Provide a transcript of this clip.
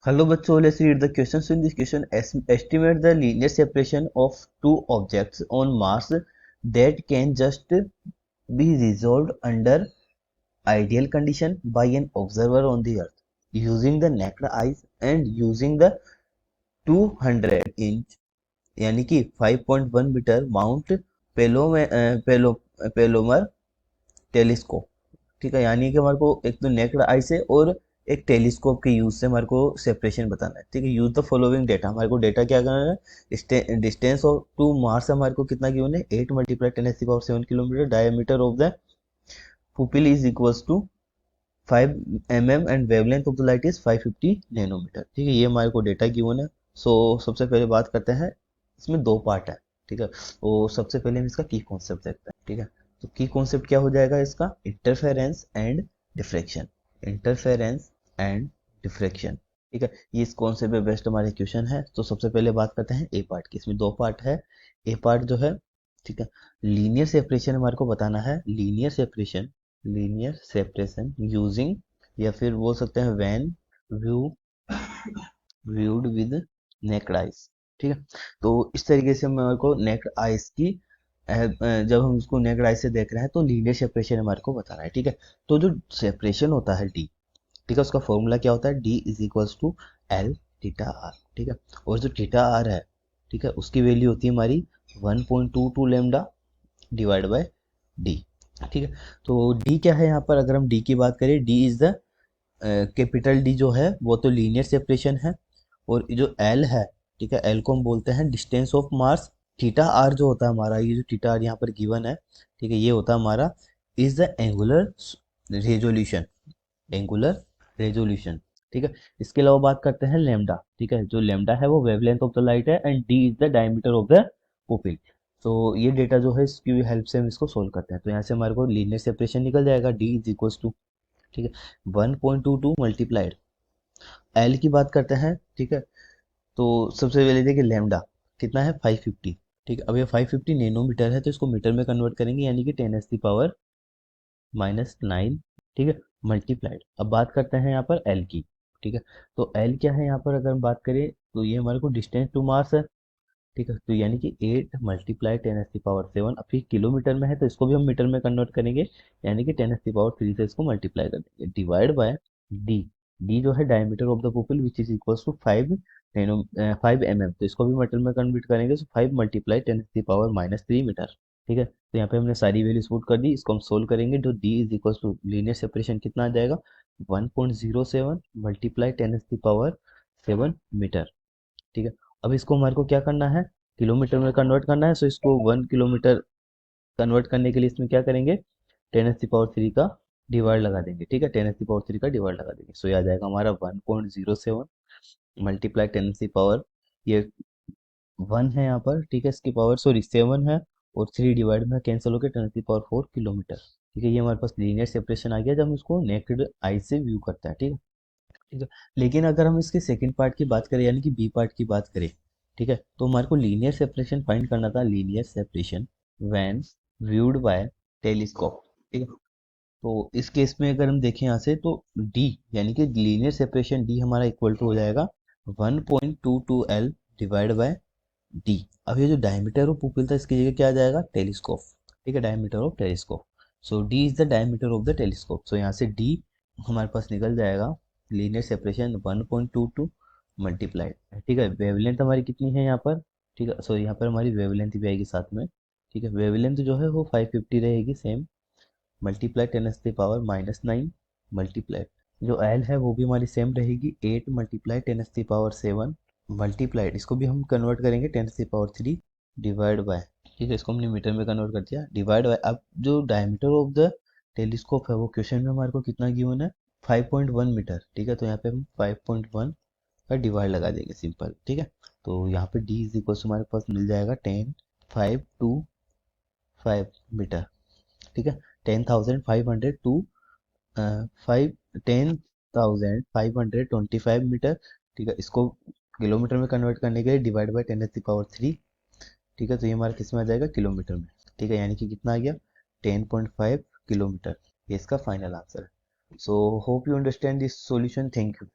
Hello बच्चों, let's read the questions. In this question, estimate the linear separation of two objects on Mars that can just be resolved under ideal condition by an observer on the Earth using the naked eyes and using the 200 inch यानी कि 5.1 metre mount पेलोमर telescope. ठीक है, यानी कि हमारे को एक तो नेक्ड आई से और एक टेलीस्कोप के यूज से हमारे को सेपरेशन बताना है। ठीक है, यूज द फॉलोइंग डेटा। हमारे को डेटा क्या करना है, डिस्टेंस ऑफ टू मार्स हमारे को कितना गिवन है, 8 multiply 10⁻⁷ kilometre. Diameter of the pupil is equals to 5 mm and wavelength of the light is 550 nanometre. ठीक है, ये हमारे को डेटा गिवन है। सो सबसे पहले बात करते हैं, इसमें दो पार्ट है। ठीक है, तो सबसे पहले हम इसका की कॉन्सेप्ट देखते हैं। ठीक है, तो की कॉन्सेप्ट क्या हो जाएगा इसका, interference and diffraction. Interference and diffraction. ठीक है, ये इस कॉन्सेप्ट पे बेस्ड हमारे क्वेश्चन है। तो सबसे पहले बात करते हैं ए पार्ट की। इसमें दो पार्ट है। ए पार्ट जो है, ठीक है, लीनियर सेपरेशन हमारे को बताना है। लीनियर सेपरेशन यूजिंग, या फिर बोल सकते हैं when view viewed with necked eyes. ठीक है, तो इस तरीके से हमारे को नेक्ड आइज की जब हम उसको नेक्ड आइज से देख रहे हैं तो लीनियर सेपरेशन हमारे को बताना है। ठीक है, तो जो सेपरेशन होता है डी, ठीक है, उसका फॉर्मूला क्या होता है, D is equals to L theta R. ठीक है, और जो थीटा आर है, ठीक है, उसकी वैल्यू होती है हमारी 1.22 लेमडा डिवाइड बाय डी। ठीक है, तो डी क्या है यहाँ पर, अगर हम डी की बात करें, D is the capital D जो है वो तो लीनियर सेपरेशन है। और जो एल है, ठीक है, एल को हम बोलते हैं distance of Mars. Theta R जो होता है हमारा, ये जो थीटा आर यहाँ पर गिवन है, ठीक है, ये होता है हमारा is the angular resolution. Angular resolution. ठीक है, इसके अलावा बात करते हैं लेमडा। ठीक है, जो लेमडा है वो वेवलेंथ ऑफ द लाइट है and D is the diameter of the pupil. तो ये डेटा जो है इसकी हेल्प से हम इसको सोल्व करते हैं। तो यहाँ से हमारे को लीनियर सेपरेशन निकल जाएगा, डी इज इक्वल टू, ठीक है, 1.22 मल्टीप्लाइड एल की बात करते हैं। ठीक है, तो सबसे पहले देखिए लेमडा कितना है, 550। ठीक है, अब ये 550 नैनोमीटर है तो इसको मीटर में कन्वर्ट करेंगे, यानी कि 10⁻⁹ ठीक है, मल्टीप्लाइड। अब बात करते हैं यहाँ पर एल की। ठीक है, तो एल क्या है यहाँ पर, अगर हम बात करें तो ये हमारे को डिस्टेंस टू मार्स है। ठीक है, तो यानी कि 8 मल्टीप्लाई 10⁻⁷। अब ये किलोमीटर में है तो इसको भी हम मीटर में कन्वर्ट करेंगे, यानी कि 10⁻³ से इसको मल्टीप्लाई कर देंगे, डिवाइड बाय डी। डी जो है diameter of the pupil which is equal to 5 mm, तो इसको भी मीटर में कन्वर्ट करेंगे, तो 5 मल्टीप्लाई 10⁻³ मीटर। ठीक है, तो यहाँ पे हमने सारी वैल्यूज पुट कर दी। इसको हम सोल्व करेंगे, जो D is equal to linear separation कितना आ जाएगा, 1.07 मल्टीप्लाई 10⁻⁷ मीटर। ठीक है, अब इसको हमारे को क्या करना है, किलोमीटर में कन्वर्ट करना है। सो इसको 1 किलोमीटर कन्वर्ट करने के लिए इसमें क्या करेंगे, 10⁻³ का डिवाइड लगा देंगे। ठीक है, 10⁻³ का डिवाइड लगा देंगे, सो ये आ जाएगा हमारा 1.07 मल्टीप्लाई 10⁻, ये 1 है यहाँ पर। ठीक है, इसकी पावर सॉरी 7 है, और 3 डिवाइड में कैंसिल होकर 10⁻⁴ किलोमीटर। ठीक है, ये हमारे पास लीनियर सेपरेशन आ गया जब हम इसको नेकेड आई से व्यू करते हैं। ठीक है, ठीक है, लेकिन अगर हम इसके सेकंड पार्ट की बात करें, यानी कि बी पार्ट की बात करें, ठीक है, तो हमारे को लीनियर सेपरेशन फाइंड करना था। Linear separation when viewed by telescope. ठीक है, तो इस केस में अगर हम देखें यहाँ से तो डी, यानी कि लीनियर सेपरेशन डी हमारा इक्वल टू हो जाएगा 1.22 एल डिवाइड बाय डी। अब ये जो डायमीटर ऑफ पुपिल था इसकी जगह क्या आ जाएगा, टेलीस्कोप। ठीक है, diameter of telescope. So D is the diameter of the telescope. So यहाँ से डी हमारे पास निकल जाएगा लीनियर सेपरेशन 1.22 मल्टीप्लाइड। ठीक है, वेवलेंथ हमारी कितनी है यहाँ पर, ठीक है, सो यहाँ पर हमारी वेवलेंथ भी आएगी साथ में। ठीक है, वेवलेंथ जो है वो 550 रहेगी सेम, मल्टीप्लाई 10⁻⁹ मल्टीप्लाई, जो एल है वो भी हमारी सेम रहेगी, 8 मल्टीप्लाई 10⁻⁷ मल्टीप्लाइड, इसको भी हम कन्वर्ट करेंगे 10⁻³ डिवाइड बाय, ठीक है, इसको हमने मीटर में कन्वर्ट कर दिया, डिवाइड बाय। अब जो डायमीटर ऑफ द टेलीस्कोप है वो क्वेश्चन में हमारे को कितना गिवन है, 5.1 मीटर। ठीक है, तो यहाँ पे हम 5.1 का डिवाइड लगा देंगे सिंपल। ठीक है, तो यहाँ पे डी इज इक्वल हमारे पास मिल जाएगा 10,525 मीटर। ठीक है, 10,500 टू 10,525 मीटर। ठीक है, इसको किलोमीटर में कन्वर्ट करने के लिए डिवाइड बाय 10⁻⁴। ठीक है, तो ये हमारा किस में आ जाएगा, किलोमीटर में। ठीक है, यानी कि कितना आ गया, 10.5 किलोमीटर। ये इसका फाइनल आंसर है। So hope you understand this solution. Thank you.